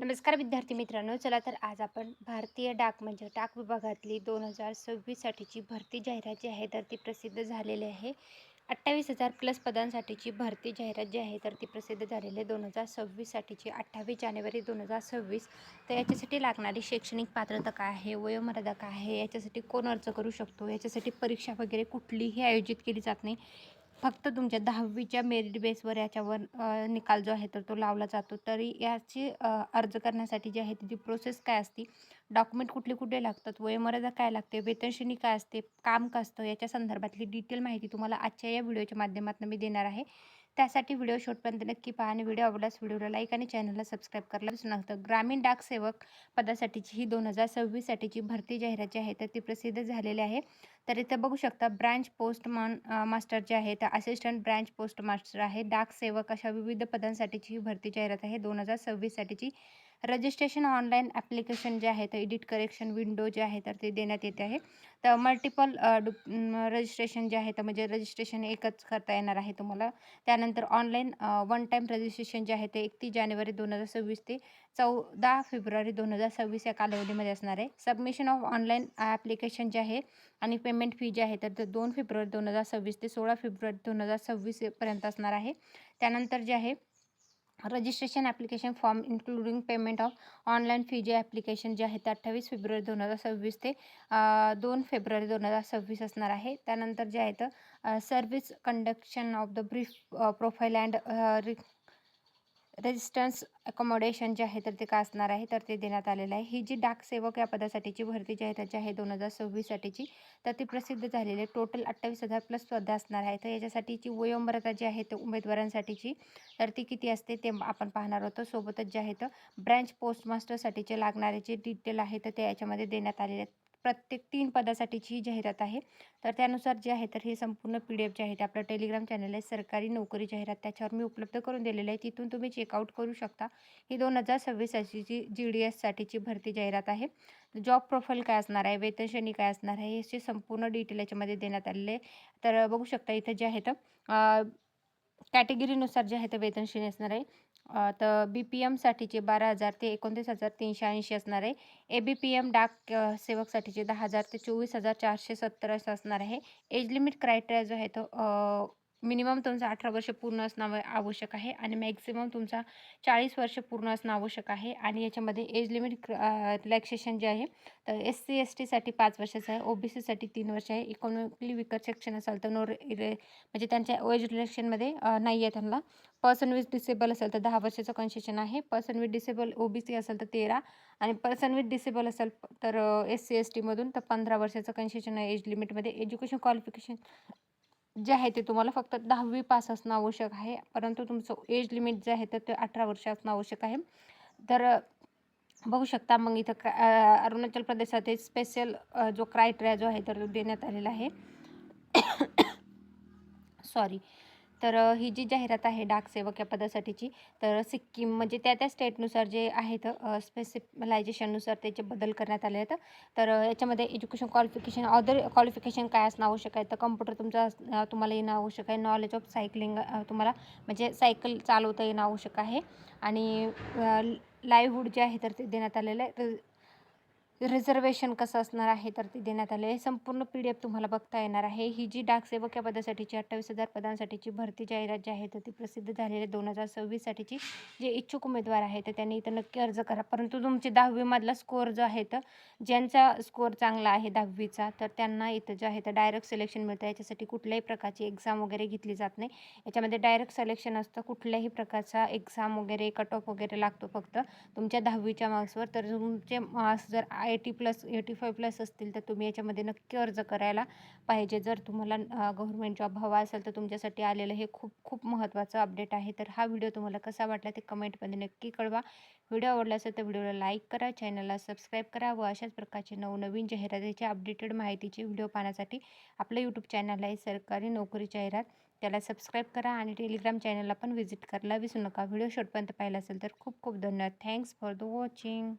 नमस्कार विद्यार्थी मित्रांनो. चला तर आज आपण भारतीय डाक म्हणजे डाक विभागातली 2026 साठीची भरती जाहिरात जी आहे तर ती प्रसिद्ध झालेली आहे. 28,000 प्लस पदांसाठीची भरती जाहिरात जी आहे तर ती प्रसिद्ध झालेली आहे 2026 साठीची 28 जानेवारी 2026. तर याच्यासाठी लागणारी शैक्षणिक पात्रता काय आहे, वयोमर्यादा काय आहे, याच्यासाठी कोण अर्ज करू शकतो, याच्यासाठी परीक्षा वगैरे कुठलीही आयोजित केली जात नाही. फक्त तुमच्या 10वीच्या मेरिट बेसवर याच्यावर निकाल जो आहे तर तो लावला जातो. तरी याची अर्ज करण्यासाठी जी आहे त्याची प्रोसेस काय असते, डॉक्युमेंट कुठले कुठे लागतात, वयोमर्यादा काय लागते, वेतनश्रेणी काय असते, काम काय असतं, याच्या संदर्भातली डिटेल माहिती तुम्हाला आजच्या या व्हिडिओच्या माध्यमातून मी देणार आहे. त्यासाठी व्हिडिओ शेवटपर्यंत नक्की पहा आणि व्हिडिओ आवडल्यास व्हिडिओला लाईक आणि चॅनलला सबस्क्राईब करायला विसरू नका. ग्रामीण डाक सेवक पदासाठीची ही 2026 साठीची भरती जाहिरात जी आहे तर ती प्रसिद्ध झालेली आहे. तर इथं बघू शकता ब्रांच पोस्ट मास्टर जे आहे, तर असिस्टंट ब्रांच पोस्ट मास्टर आहे. डाक सेवक अशा विविध पदांसाठीची ही भरती जाहिरात आहे 2026 साठीची. रजिस्ट्रेशन ऑनलाईन ॲप्लिकेशन जे आहे, तर एडिट करेक्शन विंडो जे आहे तर ते देण्यात येते आहे. तर मल्टिपल रजिस्ट्रेशन जे आहे, तर म्हणजे रजिस्ट्रेशन एकच करता येणार आहे तुम्हाला. त्यानंतर ऑनलाईन वन टाईम रजिस्ट्रेशन जे आहे ते 31 जानेवारी 2026 ते 14 फेब्रुवारी 2026 या कालावधीमध्ये असणार आहे. सबमिशन ऑफ ऑनलाईन ॲप्लिकेशन जे आहे आणि पेमेंट फी जी आहे तर ते 2 फेब्रुवारी 2026 ते 16 फेब्रुवारी 2026 पर्यंत असणार आहे. त्यानंतर जे आहे registration application form including payment of online fee जे ॲप्लिकेशन जे आहे ते 28 फेब्रुवारी 2026 ते 2 फेब्रुवारी 2026 असणार आहे. त्यानंतर जे आहे तर service conduction of the brief profile and resistance accommodation जे आहे तर ते काय असणार आहे तर ते देण्यात आलेलं आहे. ही जी डाक सेवक या पदासाठीची भरती जाहिरात जी आहे 2026 साठीची तर ती प्रसिद्ध झालेली आहे. टोटल 28,000 प्लस पदं असणार आहे. तर याच्यासाठीची वयोमर्यादा जी आहे ते उमेदवारांसाठीची तर ती किती असते ते आपण पाहणार होतो. सोबतच जे आहे तर ब्रँच पोस्टमास्टरसाठीचे लागणारे जे डिटेल आहे तर ते याच्यामध्ये देण्यात आलेले आहेत. प्रत्येक 3 पदासाठीची ही जाहिरात आहे. तर त्यानुसार जे आहे तर हे संपूर्ण PDF जे आहे ते आपलं टेलिग्राम चॅनल आहे सरकारी नोकरी जाहिरात, त्याच्यावर मी उपलब्ध करून दिलेलं आहे. तिथून तुम्ही चेकआउट करू शकता. ही 2026 साठीची GDS साठीची भरती जाहिरात आहे. जॉब प्रोफाईल काय असणार आहे, वेतनश्रेणी काय असणार आहे, याचे संपूर्ण डिटेल याच्यामध्ये देण्यात आलेले आहे. तर बघू शकता इथं जे आहे तर कॅटेगरीनुसार जे आहे ते वेतनश्रेणी असणार आहे. तर BPMसाठीचे 12,000 ते 29,380 असणार आहे. ABPM डाक सेवकसाठीचे 10,000 ते 24,470 असं असणार आहे. एज लिमिट क्रायटेरिया जो आहे तो मिनिमम तुमचं 18 वर्ष पूर्ण असणं आवश्यक आहे आणि मॅक्सिमम तुमचा 40 वर्ष पूर्ण असणं आवश्यक आहे. आणि याच्यामध्ये एज लिमिट रिलॅक्सेशन जे आहे तर SC/STसाठी 5 वर्षाचं आहे, OBCसाठी 3 वर्ष आहे. इकॉनॉमिकली विकर सेक्शन असेल तर म्हणजे त्यांच्या एज रिलॅक्सेशनमध्ये नाही आहे त्यांना. पर्सन विथ डिसेबल असेल तर 10 वर्षाचं कन्सेशन आहे. पर्सन विथ डिसेबल OBC असेल तर 13 आणि पर्सन विथ डिसेबल असेल तर SC/STमधून तर 15 वर्षाचं कन्सेशन आहे एज लिमिटमध्ये. एज्युकेशन क्वालिफिकेशन जे आहे ते तुम्हाला फक्त 10वी पास असणं आवश्यक आहे. परंतु तुमचं एज लिमिट जे आहे तर ते 18 वर्ष असणं आवश्यक आहे. तर बघू शकता मग इथं अरुणाचल प्रदेशात स्पेशल जो क्रायटेरिया जो आहे तर तो देण्यात आलेला आहे. सॉरी. तर ही जी जाहिरात आहे डाक सेवक या पदासाठीची तर सिक्कीम म्हणजे त्या स्टेटनुसार जे आहेत स्पेसिफिलायझेशननुसार त्याचे बदल करण्यात आले आहेत. तर याच्यामध्ये एज्युकेशन क्वालिफिकेशन अदर क्वालिफिकेशन काय असणं आवश्यक आहे, तर कम्प्युटर तुमचा तुम्हाला येणं आवश्यक आहे. नॉलेज ऑफ सायकलिंग तुम्हाला म्हणजे सायकल चालवता येणं आवश्यक आहे. आणि लाईव्हहुड जे आहे तर ते देण्यात आलेलं आहे. रिझर्वेशन कसं असणार आहे तर ते देण्यात आले आहे. संपूर्ण PDF तुम्हाला बघता येणार आहे. ही जी डाकसेवक या पदासाठीची 28,000 पदांसाठीची भरती जाहिरात जी आहे तर ती प्रसिद्ध झालेली आहे 2026 साठीची. जे इच्छुक उमेदवार आहेत तर त्यांनी इथं नक्की अर्ज करा. परंतु तुमचे 10वी मधला स्कोअर जो आहे तर ज्यांचा स्कोअर चांगला आहे 10वीचा तर त्यांना इथं जे आहे तर डायरेक्ट सिलेक्शन मिळतं. याच्यासाठी कुठल्याही प्रकारची एक्झाम वगैरे घेतली जात नाही. याच्यामध्ये डायरेक्ट सिलेक्शन असतं. कुठल्याही प्रकारचा एक्झाम वगैरे कट ऑफ वगैरे लागतो फक्त तुमच्या 10वीच्या मार्क्सवर. तर तुमचे मार्क्स जर 85+ असतील तर तुम्ही याच्यामध्ये नक्की अर्ज करायला पाहिजे. जर तुम्हाला गव्हर्नमेंट जॉब हवा असेल तर तुमच्यासाठी आलेलं हे खूप खूप महत्त्वाचं अपडेट आहे. तर हा व्हिडिओ तुम्हाला कसा वाटला ते कमेंटमध्ये नक्की कळवा. व्हिडिओ आवडला असेल तर व्हिडिओला लाईक करा, चॅनलला सबस्क्राईब करा व अशाच प्रकारचे नवनवीन जाहिरातीचे अपडेटेड माहितीचे व्हिडिओ पाहण्यासाठी आपलं यूट्यूब चॅनल आहे सरकारी नोकरी जाहिरात, त्याला सबस्क्राईब करा आणि टेलिग्राम चॅनलला पण व्हिजिट करायला विसरू नका. व्हिडिओ शेवटपर्यंत पाहिला असेल तर खूप खूप धन्यवाद. Thanks for the watching.